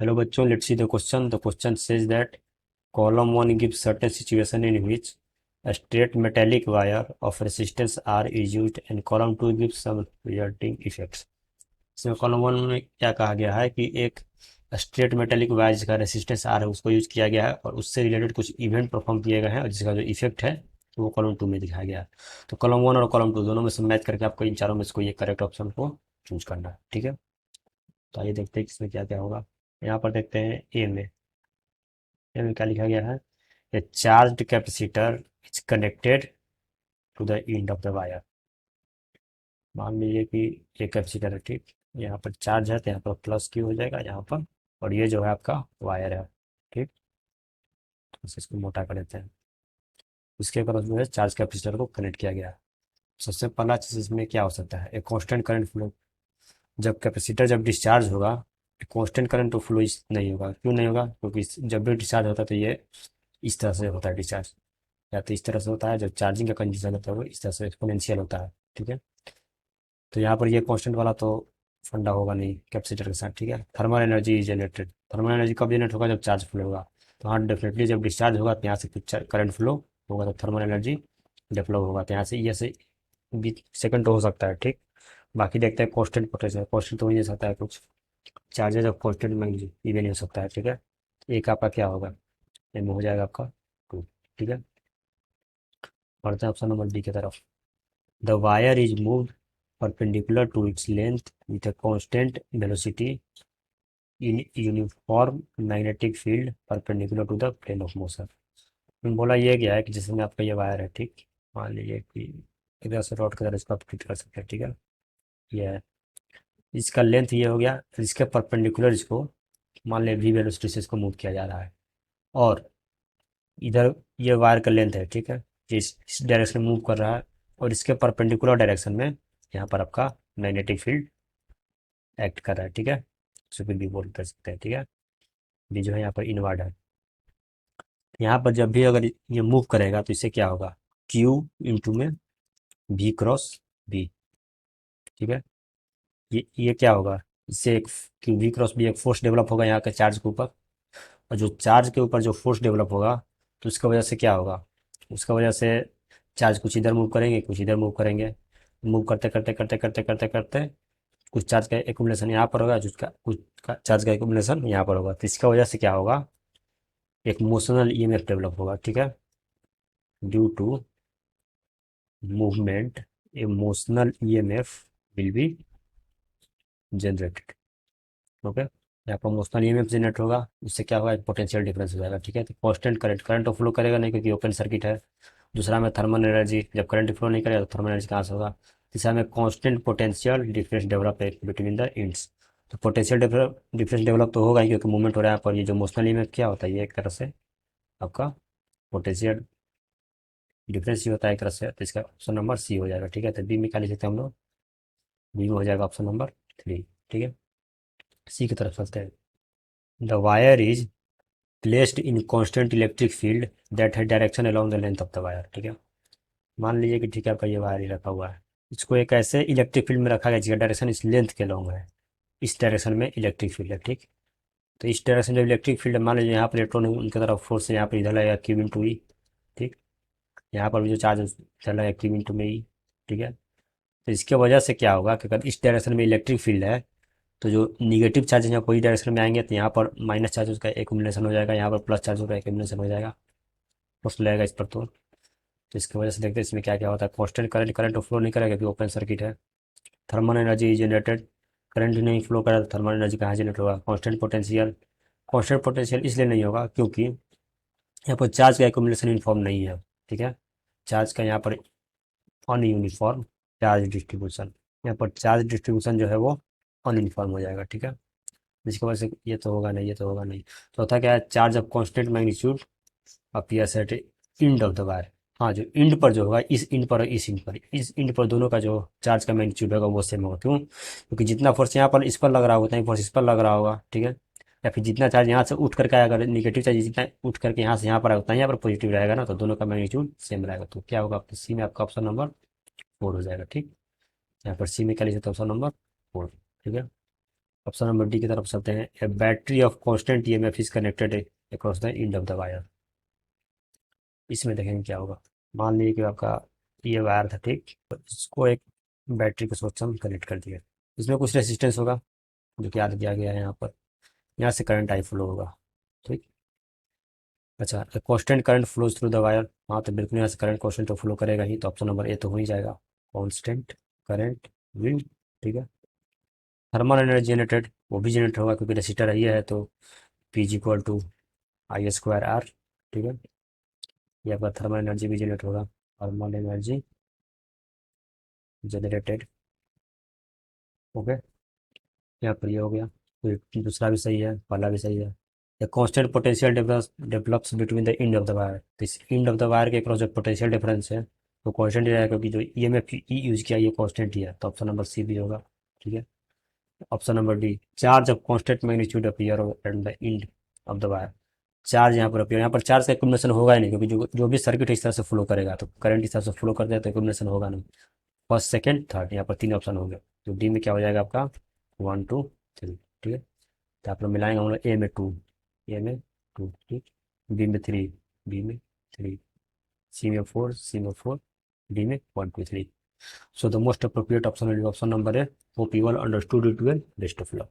Hello बच्चों, let's see the question. The question says that column 1 gives certain situation in which a straight metallic wire of resistance R is used and column 2 gives some resulting effects. इसमें column 1 में क्या कहा गया है कि एक straight metallic wire जिसका resistance are है उसको यूज किया गया है और उससे रिलेटेड कुछ इवेंट परफॉर्म किए गए हैं और जिसका जो इफेक्ट है वो कॉलम 2 में दिखाया गया है। तो कॉलम 1 और कॉलम 2 दोनों में से मैच करके आपको इन चारों में से कोई एक करेक्ट ऑप्शन को चूज करना है। ठीक है, तो आइए देखते हैं कि इसमें क्या क्या होगा। यहाँ पर देखते हैं ए में क्या लिखा गया है। A charge capacitor is connected to the end of the wire. मान लीजिए कि ये कैपेसिटर है, ठीक। यहाँ पर चार्ज है तो यहाँ पर प्लस क्यू हो जाएगा यहाँ पर, और ये जो है आपका वायर है, ठीक। तो बस इसको मोटा कर देते हैं। इसके ऊपर जो है चार्ज कैपेसिटर को कनेक्ट किया गया है। सबसे पहला चीज इसमें क्या हो सकता है, एक कांस्टेंट करंट फ्लो। जब कैपेसिटर जब डिस्चार्ज होगा, कांस्टेंट करंट तो फ्लो नहीं होगा। क्यों नहीं होगा? क्योंकि जब भी डिस्चार्ज होता है तो ये इस तरह से होता है डिस्चार्ज, या तो इस तरह से होता है। जब चार्जिंग का कंडीशन होता है वो इस तरह से एक्सपोनेंशियल होता है, ठीक है। तो यहाँ पर ये कांस्टेंट वाला तो फंडा होगा नहीं कैपेसिटर के साथ, ठीक है। Thermal energy generated, thermal energy कब जनरेट होगा? जब चार्ज फ्लो होगा। तो हाँ, डेफिनेटली जब डिस्चार्ज होगा तो यहाँ से कुछ करंट फ्लो होगा तो थर्मल एनर्जी डेवलप होगा। तो यहाँ से ये से भी सेकंड तो हो सकता है, ठीक। बाकी देखते हैं कांस्टेंट पोटेंशियल। कांस्टेंट तो हो ही नहीं सकता है कुछ, चार्जेज ऑफ कांस्टेंट मैग्नीट्यूड ये भी नहीं हो सकता है, ठीक है। एक आपका क्या होगा, ये में हो जाएगा आपका 2, ठीक है। बढ़ते हैं ऑप्शन नंबर डी की तरफ। The wire is moved perpendicular to its length with a constant velocity in uniform magnetic field perpendicular to the plane of motion। बोला ये गया है कि जिसमें आपका ये वायर है, ठीक। मान लीजिए कि इधर से रॉड की तरह इसको आप ट्रीट कर सकते हैं, ठीक है। ये है, इसका लेंथ ये हो गया, फिर इसके परपेंडिकुलर इसको मान लिया वी वेलोसिटी से इसको मूव किया जा रहा है, और इधर ये वायर का लेंथ है, ठीक है। ये इस डायरेक्शन में मूव कर रहा है, और इसके परपेंडिकुलर डायरेक्शन में यहाँ पर आपका मैग्नेटिक फील्ड एक्ट कर रहा है, ठीक है। इसको भी बोल कर सकते हैं, ठीक है। बी जो है यहाँ पर इनवर्ड है। यहाँ पर जब भी अगर ये मूव करेगा तो इससे क्या होगा, क्यू इंटू में भी क्रॉस बी, ठीक है। ये क्या होगा, इससे एक क्यू भी क्रॉस बी एक फोर्स डेवलप होगा यहाँ के चार्ज के ऊपर, और जो चार्ज के ऊपर जो फोर्स डेवलप होगा तो उसका वजह से क्या होगा, उसका वजह से चार्ज कुछ इधर मूव करेंगे कुछ इधर मूव करेंगे। मूव करते करते करते करते करते करते कुछ चार्ज का एकुमुलेशन यहाँ पर होगा, जिसका कुछ चार्ज का एकुमुलेशन यहाँ पर होगा। तो इसका वजह से क्या होगा, एक मोशनल ईएमएफ डेवलप होगा, ठीक है। Due to movement a motional EMF will be generated, okay. यहाँ पर मोशनल ईएमएफ जनरेट होगा, इससे क्या होगा, एक पोटेंशियल डिफरेंस हो जाएगा, ठीक है। तो कांस्टेंट करंट, करंट तो फ्लो करेगा नहीं क्योंकि ओपन सर्किट है। दूसरा में थर्मल एनर्जी, जब करंट फ्लो नहीं करेगा तो थर्मल एनर्जी कहाँ से होगा। तीसरा में constant potential difference develop between the ends. तो पोटेंशियल डिफरेंस डेवलप तो होगा ही क्योंकि मूवमेंट हो रहा है यहाँ पर। ये जो मोशनल ईएमएफ क्या होता है, ये एक तरह से आपका पोटेंशियल डिफरेंस ही होता है एक तरह से। तो इसका ऑप्शन नंबर सी हो जाएगा, ठीक है। तो बी में क्या लिख सकते हैं हम लोग, बी में हो जाएगा ऑप्शन नंबर 3, ठीक है। सी की तरफ चलते हैं। The wire is placed in constant electric field that है direction along the length of the wire, ठीक है। मान लीजिए कि ठीक है आपका ये वायर ही रखा हुआ है, इसको एक ऐसे इलेक्ट्रिक फील्ड में रखा गया जिसका डायरेक्शन इस लेंथ के लॉन्ग है। इस डायरेक्शन में इलेक्ट्रिक फील्ड है, ठीक। तो इस डायरेक्शन जब इलेक्ट्रिक फील्ड मान लीजिए यहाँ पर इलेक्ट्रॉन उनकी तरफ फोर्स से यहाँ पर इधर लगेगा क्यू इंटू ई, ठीक। यहाँ पर भी जो चार्ज चल रहा है क्यू इंटू में ई, ठीक है। तो इसके वजह से क्या होगा कि अगर इस डायरेक्शन में इलेक्ट्रिक फील्ड है तो जो निगेटिव चार्ज यहाँ कोई डायरेक्शन में आएंगे तो यहाँ पर माइनस चार्ज का एक्युमुलेशन हो जाएगा, यहाँ पर प्लस चार्ज का एक्युमुलेशन हो जाएगा, फोर्स लगेगा इस पर। तो इसकी वजह से देखते हैं इसमें क्या क्या होता है। कांस्टेंट करंट, करंट फ्लो नहीं करेगा क्योंकि ओपन सर्किट है। थर्मल एनर्जी जनरेटेड, करंट नहीं फ्लो करेगा तो थर्मल एनर्जी कहाँ जनरेट होगा। कांस्टेंट पोटेंशियल इसलिए नहीं होगा क्योंकि यहाँ पर चार्ज का एक्युमुलेशन यूनिफॉर्म नहीं है, ठीक है। चार्ज का यहाँ पर अनयूनिफॉर्म चार्ज डिस्ट्रीब्यूशन, यहाँ पर चार्ज डिस्ट्रीब्यूशन जो है वो अनयूनिफॉर्म हो जाएगा, ठीक है। जिसकी वजह से ये तो होगा नहीं, ये तो होगा नहीं। तो होता क्या है, charge of constant magnitude appears at end of the wire. हाँ, जो इंड पर जो होगा, इस इंड पर और इस इंड पर दोनों का जो चार्ज का मैग्नीट्यूड होगा वो सेम होगा। क्यों? क्योंकि जितना फोर्स यहाँ पर इस पर लग रहा होगा उतना ही फोर्स इस पर लग रहा होगा, ठीक है। या फिर जितना चार्ज यहाँ से उठ करके आएगा, अगर निगेटिव चार्ज जितना उठ करके यहाँ से यहाँ पर आएगा उतना यहाँ पर पॉजिटिव रहेगा ना, तो दोनों का मैग्नीट्यूड सेम रहेगा। तो क्या होगा आपका सी में, आपका ऑप्शन नंबर 4 हो जाएगा, ठीक। यहाँ पर सी में क्या लिख सकते हैं, ऑप्शन नंबर 4, ठीक है। ऑप्शन नंबर डी की तरफ चलते हैं। A battery of constant EMF is connected across the end of the wire. इसमें देखेंगे क्या होगा। मान लीजिए कि आपका ये वायर था, ठीक, तो इसको एक बैटरी के साथ हम कनेक्ट कर दिया। इसमें कुछ रेसिस्टेंस होगा जो कि याद किया गया है यहाँ पर। यहाँ से करंट आई फ्लो होगा, ठीक। अच्छा, constant current flows through the wire. हाँ तो बिल्कुल यहाँ से करंट कांस्टेंट तो फ्लो करेगा ही, तो ऑप्शन नंबर ए तो हो ही जाएगा, कांस्टेंट करंट विल, ठीक है। थर्मल एनर्जी जनरेटेड, वो भी जनरेट होगा क्योंकि रेसिस्टर ये है, तो P is equal to I square R, ठीक है। ये आपका थर्मल एनर्जी भी जनरेट होगा, थर्मल एनर्जी जनरेटेड, ओके। यहाँ पर ये हो गया, तो दूसरा भी सही है, पहला भी सही है। The constant potential develops between the end of the wire. तो इस एंड ऑफ द वायर के क्रॉस जो पोटेंशियल डिफरेंस है वो कांस्टेंट ही रहेगा, क्योंकि जो ईएमएफ ई यूज किया ये कांस्टेंट ही है, तो ऑप्शन नंबर सी भी होगा, ठीक है। Option number D, charge of constant magnitude appear at the end of the wire. Charge यहाँ पर अपीयर, यहाँ पर चार्ज का एक्युमुलेशन होगा ही नहीं, क्योंकि जो भी सर्किट इस तरह से फ्लो करेगा तो करंट इस तरह से फ्लो करते हैं, तो एक्युमुलेशन होगा नहीं। फर्स्ट सेकंड थर्ड, यहाँ पर तीन ऑप्शन हो गए, तो डी में क्या हो जाएगा आपका 1 2 3, ठीक है। तो आप लोग मिलाएंगे, हम लोग ए में 2, ए में 2, ठीक, बी में 3, बी में 3, सी में 4, डी में 1 2 3। So the most appropriate option will be option number A. Hope you all understood it well. Best of luck.